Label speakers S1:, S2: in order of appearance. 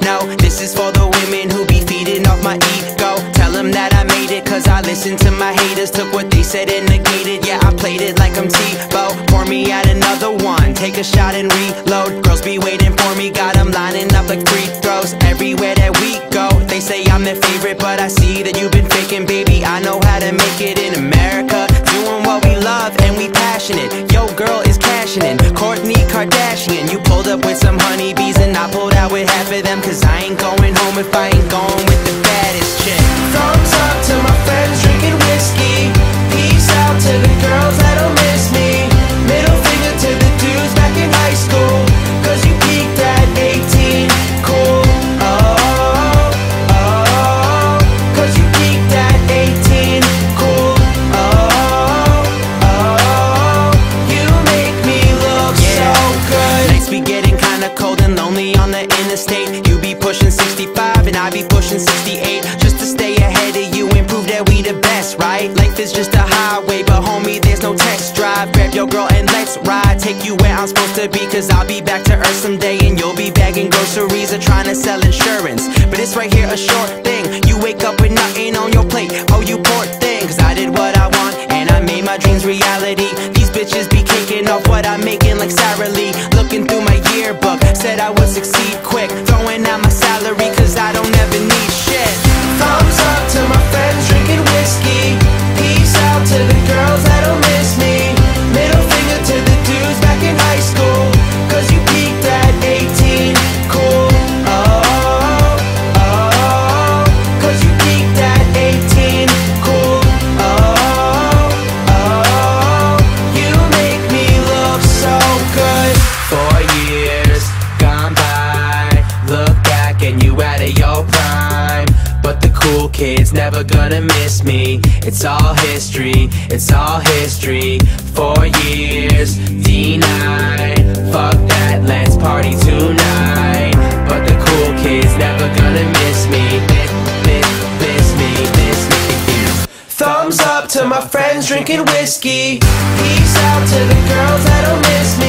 S1: No, this is for the women who be feeding off my ego. Tell them that I made it, cause I listened to my haters. Took what they said and negated, yeah, I played it like I'm Tebow. Pour me out another one, take a shot and reload. Girls be waiting for me, got them lining up like free throws. Everywhere that we go, they say I'm their favorite, but I see that you've been faking, baby. I know how to make it in America, doing what we love and we passionate. Yo, girl is cashing in, Kourtney Kardashian. You pulled up with some honeybees and I pulled out with half of them, cause I ain't going home if I ain't going with the baddest chick. Thumbs up to my friends drinking whiskey. Peace out to the girls that'll miss me. Middle finger to the dudes back in high school, cause you peaked at 18, cool. Oh, oh, cause you peaked at 18, cool. Oh, oh, you make me look so good. Nights be getting kinda cold and lonely on the interstate. You be pushing 65 and I be pushing 68, just to stay ahead of you and prove that we the best, right? Life is just a highway, but homie, there's no test drive. Grab your girl and let's ride, take you where I'm supposed to be, cause I'll be back to earth someday and you'll be bagging groceries or trying to sell insurance. But it's right here, a short thing. You wake up with nothing on your plate, oh you poor thing. Cause I did what I want and I made my dreams reality. These bitches be kicking off what I'm making like Sarah Lee. Looking through my yearbook, said I would succeed quick, throwing out my salary cause I don't ever need shit. Thumbs up to my friends drinking whiskey. Peace out to the girls that'll miss me. Middle finger to the dudes back in high school, cause you peaked at 18, cool. Oh, oh, cause you peaked at 18, cool. Oh, oh, you make me look so good. 4 years gone by, look back and you out of your prime, but the cool kids never gonna miss me. It's all history, it's all history. 4 years, D9, fuck that, let's party tonight. But the cool kids never gonna miss me. Miss me. Thumbs up to my friends drinking whiskey. Peace out to the girls that'll miss me.